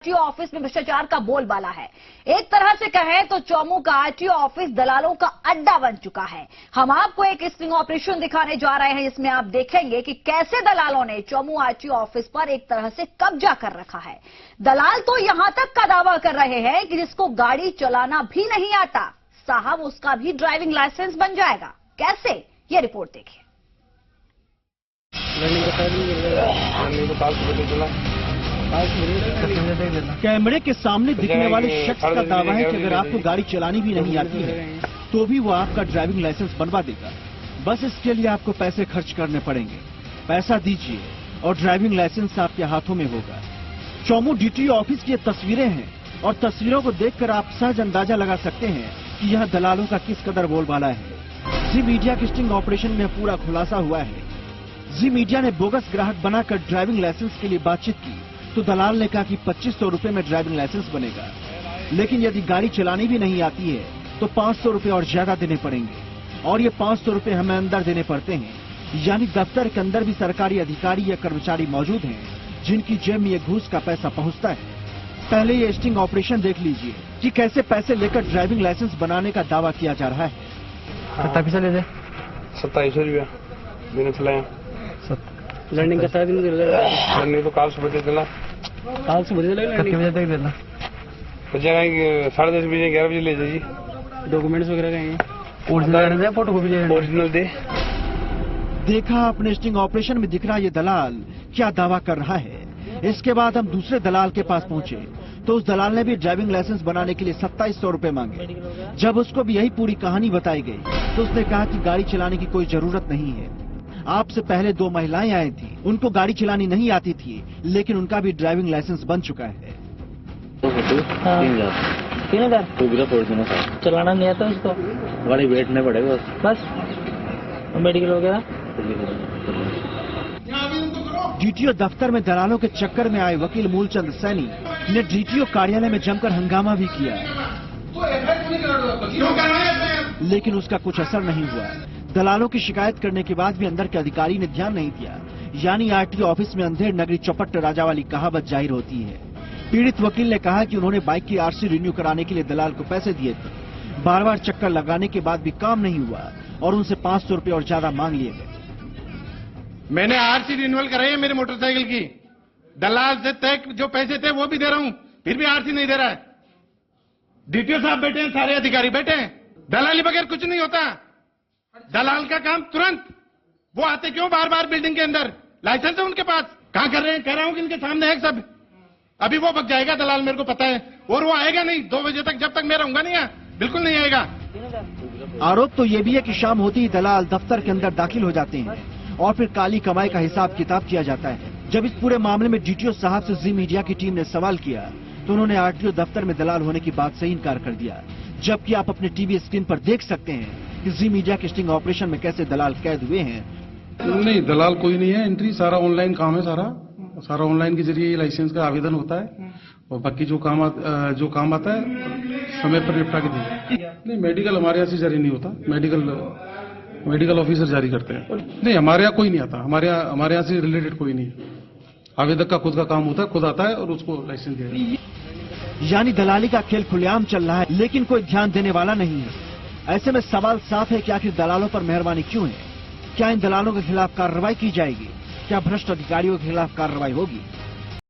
RTO office में भ्रष्टाचार का बोलबाला है। एक तरह से कहें तो चौमू का आरटीओ ऑफिस दलालों का अड्डा बन चुका है। हम आपको एक स्टिंग ऑपरेशन दिखाने जा रहे हैं जिसमें आप देखेंगे कि कैसे दलालों ने चौमू आरटीओ ऑफिस पर एक तरह से कब्जा कर रखा है। दलाल तो यहां तक का दावा कर रहे हैं कि जिसको गाड़ी चलाना भी नहीं आता साहब उसका भी ड्राइविंग लाइसेंस बन जाएगा। कैसे, ये रिपोर्ट देखिए। कैमरे के सामने दिखने वाले शख्स का दावा है कि अगर आपको गाड़ी चलानी भी नहीं आती है तो भी वो आपका ड्राइविंग लाइसेंस बनवा देगा। बस इसके लिए आपको पैसे खर्च करने पड़ेंगे। पैसा दीजिए और ड्राइविंग लाइसेंस आपके हाथों में होगा। चौमू डीटीओ ऑफिस की ये तस्वीरें हैं और तस्वीरों को देखकर आप सहज अंदाजा लगा सकते हैं कि यह दलालों का किस कदर बोलबाला है। जी मीडिया के स्टिंग ऑपरेशन में पूरा खुलासा हुआ है। जी मीडिया ने बोगस ग्राहक बनाकर ड्राइविंग लाइसेंस के लिए बातचीत की तो दलाल ने कहा कि 2500 रुपए में ड्राइविंग लाइसेंस बनेगा, लेकिन यदि गाड़ी चलानी भी नहीं आती है तो 500 रुपए और ज्यादा देने पड़ेंगे और ये 500 रुपए हमें अंदर देने पड़ते हैं। यानी दफ्तर के अंदर भी सरकारी अधिकारी या कर्मचारी मौजूद हैं जिनकी जेब में ये घूस का पैसा पहुंचता है। पहले ये स्टिंग ऑपरेशन देख लीजिए कि कैसे पैसे लेकर ड्राइविंग लाइसेंस बनाने का दावा किया जा रहा है। कितना पैसा ले दे? 2700 रुपया मैंने चलाया। लर्निंग का सारा दिन लर्निंग तो काल सुबह दे देना। काल सुबह दे देना। कितने बजे तक देना? बच्चा 10:30 बजे 11 बजे ले जाइए। डॉक्यूमेंट्स वगैरह कहेंगे ओरिजिनल दे, फोटो कॉपी दे। ओरिजिनल दे। देखा अपने स्टिंग ऑपरेशन में दिख रहा ये दलाल क्या दावा कर रहा है। इसके बाद हम दूसरे दलाल के पास पहुंचे तो उस दलाल ने भी ड्राइविंग लाइसेंस बनाने के लिए 2700 रुपए मांगे। जब उसको भी यही पूरी कहानी बताई गई तो उसने कहा कि गाड़ी चलाने की कोई जरूरत नहीं है। आपसे पहले 2 महिलाएं आई थी, उनको गाड़ी चलानी नहीं आती थी, लेकिन उनका भी ड्राइविंग लाइसेंस बन चुका है। 3000 चलाना नहीं आता उसको, गाड़ी बैठने पड़ेगा बस। मेडिकल वगैरह। डीटीओ दफ्तर में दलालों के चक्कर में आए वकील मूलचंद सैनी ने डीटीओ कार्यालय में जमकर हंगामा भी किया, लेकिन उसका कुछ असर नहीं हुआ। दलालों की शिकायत करने के बाद भी अंदर के अधिकारी ने ध्यान नहीं दिया। यानी आरटीओ ऑफिस में अंधेर नगरी चौपट राजा वाली कहावत जाहिर होती है। पीड़ित वकील ने कहा कि उन्होंने बाइक की आरसी रिन्यू कराने के लिए दलाल को पैसे दिए थे। बार बार चक्कर लगाने के बाद भी काम नहीं हुआ और उनसे 500 रुपए और ज्यादा मांग लिए गए। मैंने आरसी रिन्यूअल कराई है मेरी मोटरसाइकिल की। दलाल से तय जो पैसे थे वो भी दे रहा हूं, फिर भी आरसी नहीं दे रहा है। डीटीओ साहब बैठे हैं, सारे अधिकारी बैठे हैं। दलाली बगैर कुछ नहीं होता। दलाल का काम तुरंत। वो आते क्यों बार बार बिल्डिंग के अंदर? लाइसेंस है उनके पास। कहां कर रहे हैं? कह रहा हूं कि इनके सामने है सब। अभी वो बक जाएगा दलाल, मेरे को पता है, और वो आएगा नहीं 2 बजे तक, जब तक मैं रहूंगा नहीं, बिल्कुल नहीं आएगा। आरोप तो ये भी है कि शाम होती ही दलाल दफ्तर के अंदर दाखिल हो जाते हैं और फिर काली कमाई का हिसाब किताब किया जाता है। जब इस पूरे मामले में डीटीओ साहब से जी मीडिया की टीम ने सवाल किया तो उन्होंने आरटीओ दफ्तर में दलाल होने की बात से इनकार कर दिया। जबकि आप अपने टीवी स्क्रीन पर देख सकते हैं कि जी मीडिया के स्टिंग ऑपरेशन में कैसे दलाल कैद हुए हैं। नहीं, दलाल कोई नहीं है। एंट्री सारा ऑनलाइन काम है। सारा ऑनलाइन के जरिए लाइसेंस का आवेदन होता है और बाकी जो काम आता है समय पर निपटा के दी। नहीं, मेडिकल हमारे यहाँ से जारी नहीं होता। मेडिकल ऑफिसर जारी करते हैं। नहीं, हमारे यहाँ कोई नहीं आता। हमारे यहाँ से रिलेटेड कोई नहीं है। आवेदक का खुद का काम होता है, खुद आता है और उसको लाइसेंस दिया जाता है। यानी दलाली का खेल खुलेआम चल रहा है, लेकिन कोई ध्यान देने वाला नहीं है। ऐसे में सवाल साफ है कि आखिर दलालों पर मेहरबानी क्यों है? क्या इन दलालों के खिलाफ कार्रवाई की जाएगी? क्या भ्रष्ट अधिकारियों के खिलाफ कार्रवाई होगी?